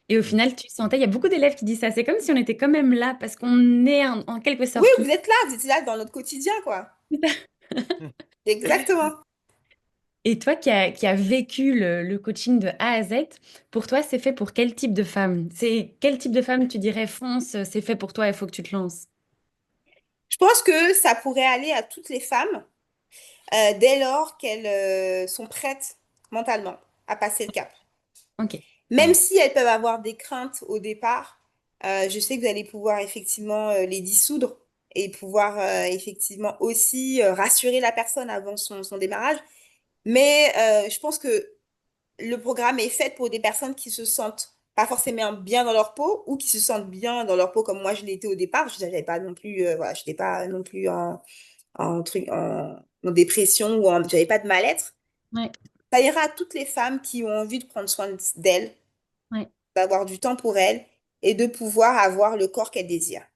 Et au Mm. final, tu sentais, il y a beaucoup d'élèves qui disent ça, c'est comme si on était quand même là, parce qu'on est en quelque Oui, sorte tous. vous êtes là dans notre quotidien, quoi. Exactement. Et toi qui as vécu le coaching de A à Z, pour toi, c'est fait pour quel type de femme? C'est quel type de femme tu dirais fonce, c'est fait pour toi, il faut que tu te lances. Je pense que ça pourrait aller à toutes les femmes dès lors qu'elles sont prêtes mentalement à passer le cap. Ok, Même Mm. si elles peuvent avoir des craintes au départ, je sais que vous allez pouvoir effectivement les dissoudre et pouvoir effectivement aussi rassurer la personne avant son démarrage. Mais je pense que le programme est fait pour des personnes qui se sentent pas forcément bien dans leur peau ou qui se sentent bien dans leur peau comme moi je l'étais au départ. Je n'avais pas non plus, voilà, je n'étais pas non plus en dépression ou j'avais pas de mal-être. ouais, Ça ira à toutes les femmes qui ont envie de prendre soin d'elles, ouais. d'avoir du temps pour elles et de pouvoir avoir le corps qu'elles désirent.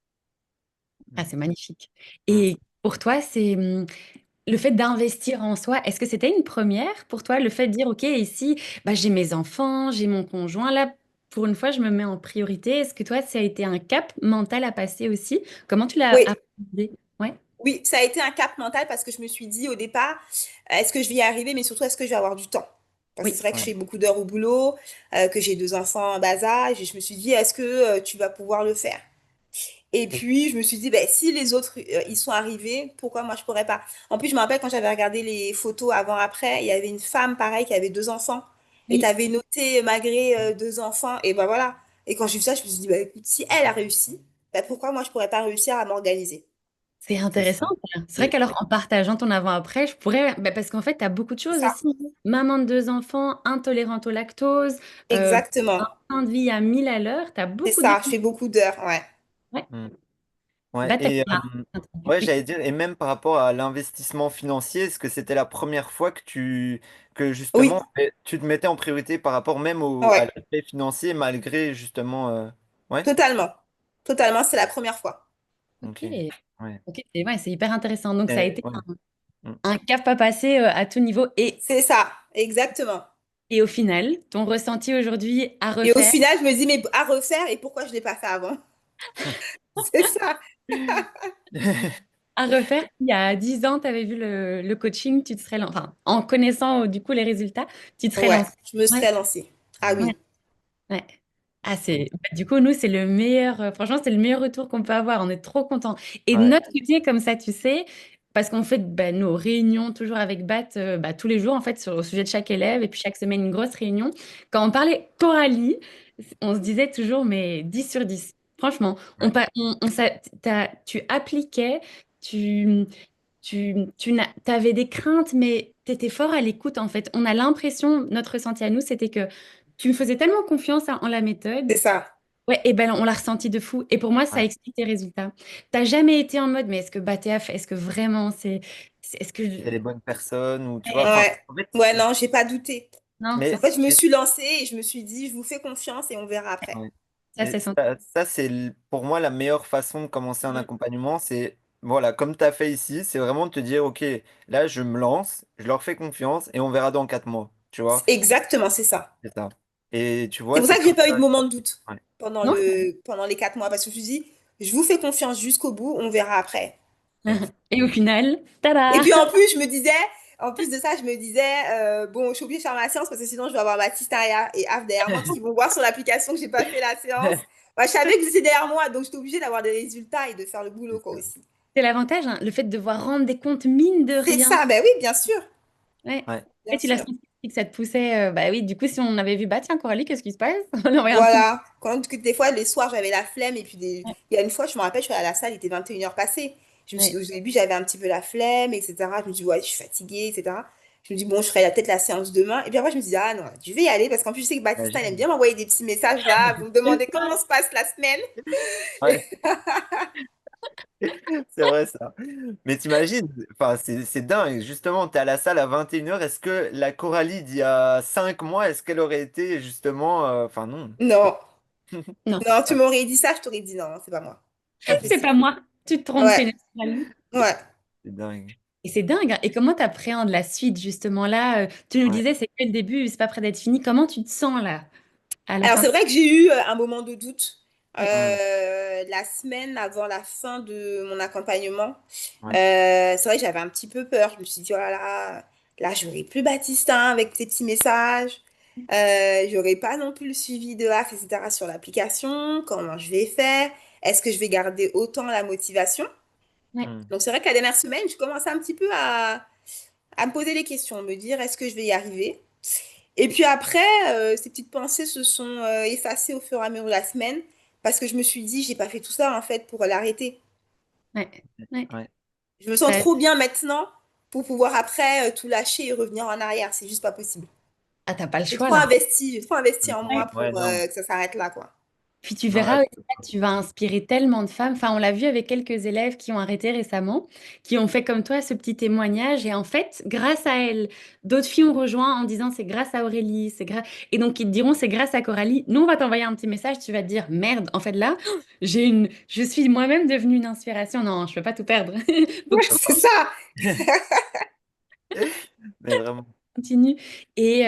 Ah, c'est magnifique. Mm. Et pour toi, c'est le fait d'investir en soi, est-ce que c'était une première pour toi, le fait de dire, OK, ici, bah, j'ai mes enfants, j'ai mon conjoint, là, pour une fois, je me mets en priorité. Est-ce que toi, ça a été un cap mental à passer aussi? Comment tu l'as Oui, appréhendé? Ouais, oui, ça a été un cap mental parce que je me suis dit au départ, est-ce que je vais y arriver, mais surtout, est-ce que je vais avoir du temps? Parce que oui, c'est vrai que je Ouais. fais beaucoup d'heures au boulot, que j'ai deux enfants en bas âge, et je me suis dit, est-ce que tu vas pouvoir le faire? Et Et- puis, je me suis dit, ben, si les autres, ils sont arrivés, pourquoi moi, je pourrais pas? En plus, je me rappelle quand j'avais regardé les photos avant-après, il y avait une femme, pareil, qui avait deux enfants, et tu oui, avais noté, malgré deux enfants, et ben voilà. Et quand j'ai vu ça, je me suis dit, ben, écoute, si elle a réussi, ben, pourquoi moi, je pourrais pas réussir à m'organiser? c'est C'est intéressant, ça. ça. C'est vrai Et, qu'alors, en partageant ton avant-après, je pourrais, bah, parce qu'en fait, tu as beaucoup de C'est choses ça. aussi. Maman de deux enfants, intolérante au lactose, un Exactement. train de vie à 1000 à l'heure, tu as C'est beaucoup de ça, je choses. fais beaucoup d'heures, ouais. Ouais, mm. Ouais, bataille. et ouais, Oui, j'allais dire, et même par rapport à l'investissement financier, est-ce que c'était la première fois que Oui, justement tu te mettais en priorité par rapport même à ouais, l'aspect financier malgré justement ouais? totalement. Totalement, c'est la première fois. Ok. ok. Ouais. Ok, c'est ouais, c'est hyper intéressant. Donc, ça a été Ouais. Mm. un cap à passer à tout niveau. C'est ça, exactement. Et au final, ton ressenti aujourd'hui à Et au refaire, final, je me dis, mais à refaire, et pourquoi je ne l'ai pas fait avant? C'est ça. il y a 10 ans, tu avais vu le coaching, tu te serais lancé, enfin, en connaissant du coup les résultats, tu te serais Ouais, lancé. je me Ouais, serais lancée. Ah Mm. ouais, oui, ouais. Ah, Mm. du coup, nous, c'est le meilleur, franchement, c'est le meilleur retour qu'on peut avoir. On est trop contents. Et de Ouais. notre côté, comme ça, tu sais, parce qu'on fait bah, nos réunions toujours avec Bat bah, tous les jours, en fait, au sujet de chaque élève, et puis chaque semaine, une grosse réunion. Quand on parlait Coralie, on se disait toujours, mais 10 sur 10. Franchement, Ouais. tu appliquais, tu, avais des craintes, mais tu étais fort à l'écoute, en fait. On a l'impression, notre ressenti à nous, c'était que tu me faisais tellement confiance en la méthode. c'est ça. Ouais, et ben on l'a ressenti de fou. Et pour moi, ça Ouais. explique tes résultats. T'as jamais été en mode, mais est-ce que BATF, est-ce que vraiment est-ce que C'est les bonnes personnes ou tu vois, enfin, Ouais. en fait, Ouais, non, j'ai pas douté. non, mais En fait, je me suis lancée et je me suis dit, je vous fais confiance et on verra après. ouais. ça, Mais c'est senti. ça, c'est pour moi la meilleure façon de commencer un Mm. accompagnement, c'est voilà, comme tu as fait ici, c'est vraiment de te dire, ok, là je me lance, je leur fais confiance et on verra dans 4 mois, tu vois, Exactement, c'est ça. c'est ça. Et tu C'est vois, pour ça c'est que j'ai comme pas eu de ça. moment de doute Ouais. Non? pendant les 4 mois parce que je me suis dit, je vous fais confiance jusqu'au bout, on verra après. Et au final, Et tada! puis en plus, je me disais, en plus de ça, je me disais, bon, je suis obligée de faire ma séance parce que sinon je vais avoir Baptiste et Av derrière moi parce qu'ils vont voir sur l'application que j'ai pas fait la séance. Moi, je savais que c'était derrière moi, donc j'étais obligée d'avoir des résultats et de faire le boulot C'est quoi ça. aussi. C'est l'avantage, hein, le fait de devoir rendre des comptes mine de C'est rien. ça, ben oui, bien sûr, Ouais. Ouais. Et bien tu l'as sûr. senti que ça te poussait. Bah oui, du coup, si on avait vu, bah tiens, Coralie, qu'est-ce qui se passe? On aurait un petit. Voilà. Quand que des fois, les soirs, j'avais la flemme. Et puis, il y a une fois, je me rappelle, je suis allée à la salle, il était 21 heures passées. Ouais. Au début, j'avais un petit peu la flemme, etc. Je me dis, ouais, je suis fatiguée, etc. Je me dis, bon, je ferai peut-être la séance demain. Et puis après, je me dis, ah non, je vais y aller parce qu'en plus, je sais que Baptista, il aime Imagine. bien m'envoyer des petits messages là. Vous me demandez comment se passe la semaine. Ouais, c'est vrai ça. Mais t'imagines, enfin, c'est dingue. Justement, tu es à la salle à 21h. Est-ce que la Coralie d'il y a 5 mois, est-ce qu'elle aurait été justement. Enfin, non, c'est pas. Non, Non, non, tu m'aurais dit ça, je t'aurais dit non, c'est pas moi. Pas c'est possible. pas moi. Tu te trompes, Ouais, c'est Nestlé. ouais. C'est dingue. Et c'est dingue, hein. Et comment tu appréhendes la suite, justement, là? Tu nous Ouais. disais, c'est que le début, c'est pas près d'être fini. Comment tu te sens, là, à la Alors, fin? c'est vrai que j'ai eu un moment de doute Ouais, Hmm. la semaine avant la fin de mon accompagnement. Ouais. C'est vrai que j'avais un petit peu peur. Je me suis dit, oh là, j'aurai plus Baptistin avec ses petits messages. J'aurai pas non plus le suivi de AF, etc. sur l'application. Comment je vais faire? Est-ce que je vais garder autant la motivation? ouais, Hmm. Donc, c'est vrai que la dernière semaine, je commençais un petit peu à me poser les questions, me dire, est-ce que je vais y arriver? Et puis après, ces petites pensées se sont effacées au fur et à mesure de la semaine parce que je me suis dit, j'ai pas fait tout ça en fait pour l'arrêter. ouais, ouais. Ouais. Je me sens T'as- trop bien maintenant pour pouvoir après tout lâcher et revenir en arrière. C'est juste pas possible. Ah, t'as pas le choix, là. J'ai trop investi en moi Ouais. Ouais, pour non. que ça s'arrête là, quoi. Puis tu Non, là, verras, aussi, là, tu vas inspirer tellement de femmes. Enfin, on l'a vu avec quelques élèves qui ont arrêté récemment, qui ont fait comme toi ce petit témoignage. Et en fait, grâce à elles, d'autres filles ont rejoint en disant c'est grâce à Aurélie, c'est grâce. Et donc ils te diront c'est grâce à Coralie. Nous, on va t'envoyer un petit message, tu vas te dire merde. En fait, là, je suis moi-même devenue une inspiration. Non, je peux pas tout perdre. Faut que Ouais, je c'est ça. mais vraiment. continue. Et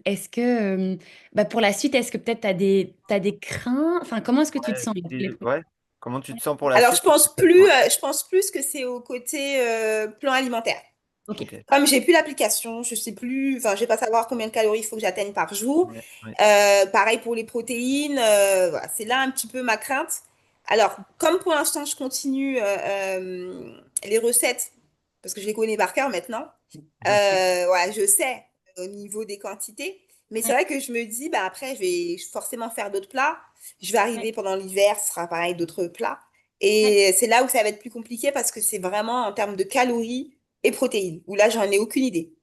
est-ce que, bah, pour la suite, est-ce que peut-être t'as des craintes? Enfin, comment est-ce que tu te Ouais. sens là, pour les Ouais. Comment tu te sens pour la Alors, suite? Ouais. je pense plus que c'est au côté plan alimentaire. Ok. Ok. Comme j'ai plus l'application, je sais plus, enfin, je vais pas savoir combien de calories il faut que j'atteigne par jour. Ouais. Ouais. Pareil pour les protéines, voilà, c'est là un petit peu ma crainte. Alors, comme pour l'instant, je continue les recettes, parce que je les connais par cœur maintenant, voilà, je sais au niveau des quantités. Mais c'est Ouais, vrai que je me dis, bah, après, je vais forcément faire d'autres plats. Je vais ouais, arriver pendant l'hiver, ce sera pareil, d'autres plats. ouais. Et c'est là où ça va être plus compliqué parce que c'est vraiment en termes de calories et protéines, où là, j'en ai aucune idée.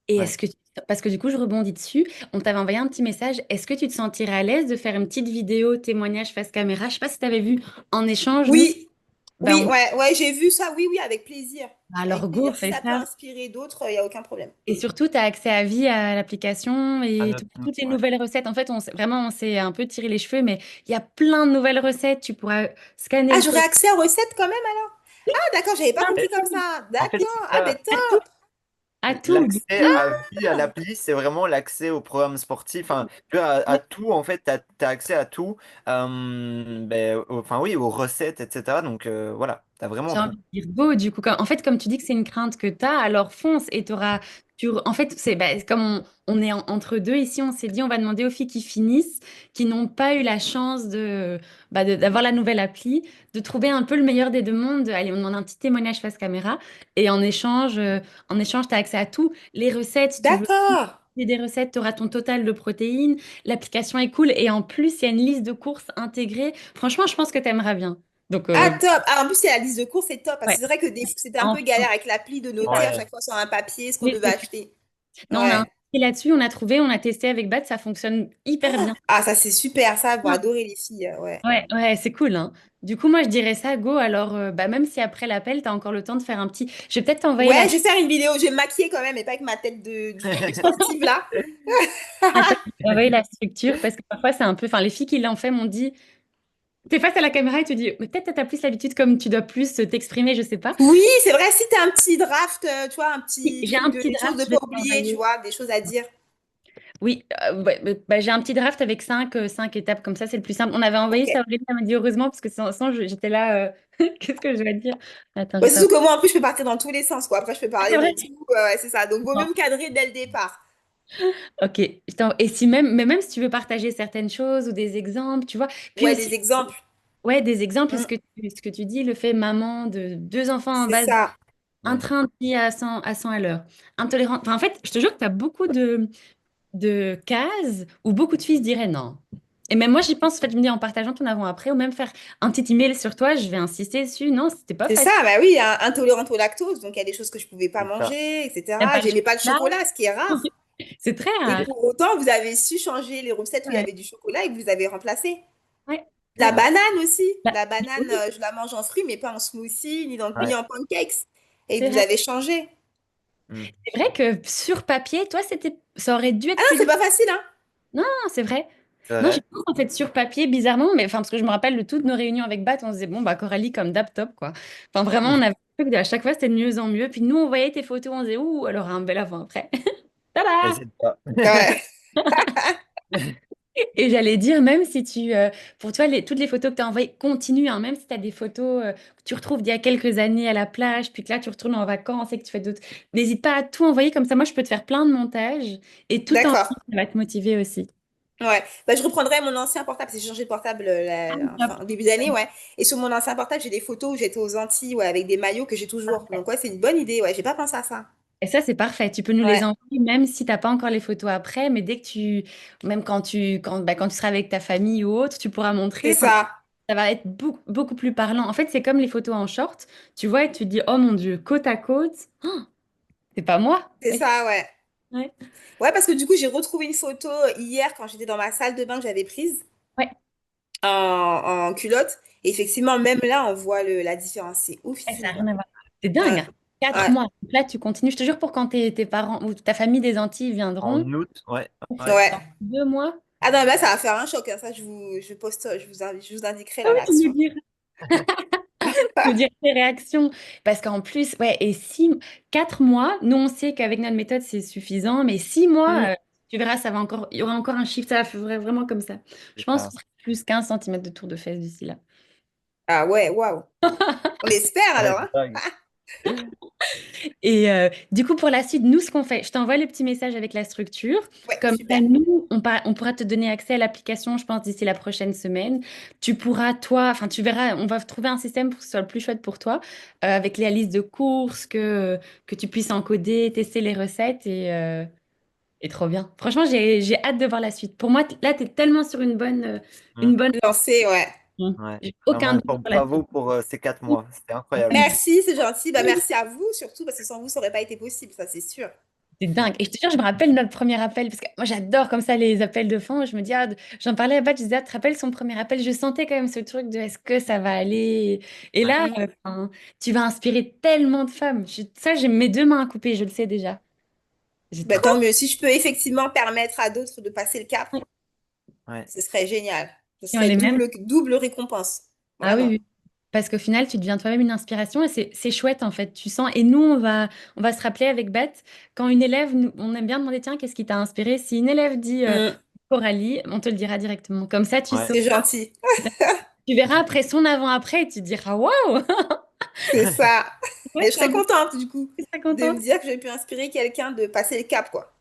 Et Ouais. parce que du coup, je rebondis dessus, on t'avait envoyé un petit message. Est-ce que tu te sentirais à l'aise de faire une petite vidéo témoignage face caméra? Je sais pas si tu avais vu en échange, nous, Oui, ben, oui, ouais, ouais, j'ai vu ça, oui, oui, avec plaisir. alors Avec go, plaisir. Si fais ça peut ça. inspirer d'autres, il n'y a aucun problème. Et surtout, tu as accès à vie à l'application À et notre... toutes les Ouais. nouvelles recettes. En fait, vraiment, on s'est un peu tiré les cheveux, mais il y a plein de nouvelles recettes. Tu pourras scanner Ah, le j'aurais code. accès aux recettes quand même alors? Ah, d'accord, j'avais pas Plein de compris comme choses. ça. En fait, c'est D'accord. Ah, ça. ben À top. tout, à tout. Du L'accès coup, à vie, à l'appli, c'est vraiment l'accès au programme sportif. Enfin, tu vois, à ouais, tout, en fait, tu as accès à tout. Enfin, oui, aux recettes, etc. Donc, voilà, tu as vraiment j'ai tout. envie de dire go, du coup. En fait, comme tu dis que c'est une crainte que tu as, alors fonce et tu auras. En fait, c'est bah, comme on est entre deux ici, on s'est dit on va demander aux filles qui finissent, qui n'ont pas eu la chance d'avoir la nouvelle appli, de trouver un peu le meilleur des deux mondes. Allez, on demande un petit témoignage face caméra et en échange, tu as accès à tout. Les recettes, si tu veux. D'accord. Des recettes, tu auras ton total de protéines. L'application est cool et en plus, il y a une liste de courses intégrée. Franchement, je pense que tu aimeras bien. Donc, Ah, top. Ah, en plus, c'est la liste de courses, c'est top. Parce que ouais. c'est vrai que c'était un peu Enfin, galère avec l'appli de noter à Ouais. chaque fois sur un papier ce qu'on mais devait acheter. non, on a Ouais. insisté là-dessus, on a trouvé, on a testé avec Bat, ça fonctionne hyper bien. Ah, ça, c'est super. Ça, vont Ouais, adorer les filles. Ouais. ouais, ouais, c'est cool, hein. Du coup, moi, je dirais ça, go. Alors, bah, même si après l'appel, tu as encore le temps de faire un petit. Je vais peut-être t'envoyer Ouais, je vais faire une vidéo. Je vais me maquiller quand même, et pas avec ma tête de sportive là. Attends, je vais t'envoyer la structure parce que parfois, c'est un peu. Enfin, les filles qui l'ont fait m'ont dit. T'es face à la caméra et tu dis, mais peut-être t'as plus l'habitude comme tu dois plus t'exprimer, je sais pas. Oui, c'est vrai, si tu as un petit draft, tu vois, un Oui, petit j'ai truc un de petit des choses draft, de je vais pas te oublier, tu l'envoyer. vois, des choses à dire. Oui, bah, j'ai un petit draft avec cinq étapes, comme ça, c'est le plus simple. On avait envoyé Ok. ça, Aurélie, elle m'a dit heureusement, parce que sinon, j'étais là, qu'est-ce que je vais dire? Attends, Ouais, je c'est t'en... surtout que moi, en plus, je peux partir dans tous les sens, quoi. Après, je peux Ah, parler c'est de vrai? tout. Ouais, c'est ça. Donc, vaut mieux Non. me cadrer dès le départ. Ok. Et si même, mais même si tu veux partager certaines choses ou des exemples, tu vois. Puis Ouais, aussi, des exemples. ouais, des exemples, Mm, ce que tu dis, le fait maman de deux enfants en c'est bas, ça. un Ouais. train de vie à 100 à l'heure, intolérant. Enfin, en fait, je te jure que tu as beaucoup de cases où beaucoup de filles se diraient non. Et même moi, j'y pense, en fait, je me dis en partageant ton avant-après, ou même faire un petit email sur toi, je vais insister dessus. Non, c'était pas C'est ça, facile. bah oui, hein, intolérante au lactose, donc il y a des choses que je pouvais pas C'est ça. manger, T'aimes etc. pas le J'aimais pas le chocolat? chocolat, ce qui est rare. C'est très Et rare. pour autant, vous avez su changer les recettes où il y Ouais. avait du chocolat et que vous avez remplacé. Ouais. La Ouais. banane aussi. Bah, La banane, oui, je la mange en fruits, mais pas en smoothie, ni Ouais. en pancakes. Et c'est vous vrai. avez changé. Mm. C'est vrai que sur papier, toi, ça aurait dû Ah être non, plus c'est difficile. pas facile, hein? Non, c'est vrai. C'est Non, j'y vrai? pense en fait sur papier, bizarrement, mais enfin, parce que je me rappelle de toutes nos réunions avec Bat, on se disait, bon, bah, Coralie, comme d'hab, top, quoi. Enfin, vraiment, on avait le truc de à chaque fois, c'était de mieux en mieux. Puis nous, on voyait tes photos, on disait, ouh, alors un bel avant-après. Et Tada! c'est ça. Ouais, Et j'allais dire, même si pour toi, toutes les photos que tu as envoyées, continue, hein, même si tu as des photos que tu retrouves d'il y a quelques années à la plage, puis que là, tu retournes en vacances et que tu fais d'autres. N'hésite pas à tout envoyer, comme ça, moi, je peux te faire plein de montages et tout en d'accord. ça va te motiver aussi. Ouais, bah, je reprendrai mon ancien portable, parce que j'ai changé de portable Ah, top. enfin, au début d'année, ouais. Et sur mon ancien portable, j'ai des photos où j'étais aux Antilles, ouais, avec des maillots que j'ai toujours. Donc, ouais, c'est une bonne idée, ouais, j'ai pas pensé à ça. Et ça, c'est parfait. Tu peux nous les Ouais, envoyer, même si tu n'as pas encore les photos après, mais dès que même quand tu seras avec ta famille ou autre, tu pourras montrer. c'est Enfin, ça, ça va être beaucoup plus parlant. En fait, c'est comme les photos en short. Tu vois, et tu te dis, oh mon Dieu, côte à côte, oh, c'est pas moi. c'est ça, ouais. Ouais. Ouais, parce que du coup, j'ai retrouvé une photo hier quand j'étais dans ma salle de bain que j'avais prise Ouais. en culotte. Et effectivement, même là, on voit la différence. C'est Ouais, ça n'a oufissime. rien à voir. C'est Ouais, dingue, hein. Quatre ouais, mois. Donc là, tu continues. Je te jure, pour quand tes parents ou ta famille des Antilles viendront, En août, ouais, ouais. ouais. dans 2 mois. Ah non, mais là, ça va faire un choc, hein. Ça, je vous indiquerai Ah la oui, tu me réaction. diras. Tu me diras tes réactions. Parce qu'en plus, ouais, et 4 mois, nous, on sait qu'avec notre méthode, c'est suffisant, mais 6 mois, Mm. tu verras, il y aura encore un chiffre, ça ferait vraiment comme ça. Je C'est pense que ça. ce serait plus 15 centimètres de tour de fesses d'ici là. Ah ouais, waouh. On espère Ouais, alors, hein? c'est dingue. Et du coup, pour la suite, nous, ce qu'on fait, je t'envoie le petit message avec la structure. Ouais, Comme ça, super. nous, on pourra te donner accès à l'application, je pense, d'ici la prochaine semaine. Tu pourras, toi, enfin, tu verras, on va trouver un système pour que ce soit le plus chouette pour toi, avec la liste de courses, que tu puisses encoder, tester les recettes et trop bien. Franchement, j'ai hâte de voir la suite. Pour moi, là, tu es tellement sur Mm. une bonne. Lancé, ouais. Ouais. J'ai aucun Vraiment, doute sur la bravo pour ces 4 mois. C'était incroyable. Merci, c'est gentil. Bah, merci à vous, surtout, parce que sans vous, ça n'aurait pas été possible, ça, c'est sûr. C'est dingue. Et je te jure, je me rappelle notre premier appel, parce que moi j'adore comme ça les appels de fin. Je me dis, j'en parlais à Bat, je disais, tu te rappelles son premier appel? Je sentais quand même ce truc de est-ce que ça va aller? Et Ouais. là, Mm. enfin, tu vas inspirer tellement de femmes. Ça, j'ai mes 2 mains à couper, je le sais déjà. J'ai Bah, trop. tant mieux. Si je peux effectivement permettre à d'autres de passer le cap, Ouais. ce serait génial. Ce Et on serait les mêmes. double récompense. Ah oui, Vraiment. oui. Parce qu'au final, tu deviens toi-même une inspiration et c'est chouette en fait. Tu sens. Et nous, on va se rappeler avec Beth, quand une élève, on aime bien demander, tiens, qu'est-ce qui t'a inspiré? Si une élève dit Mm. Coralie, on te le dira directement. Comme ça, tu Ouais. C'est gentil. Tu verras après son avant-après et tu te diras waouh! C'est ça. Ouais, Mais je c'est un serais peu contente, du coup, très de me contente. dire que j'ai pu inspirer quelqu'un de passer le cap, quoi.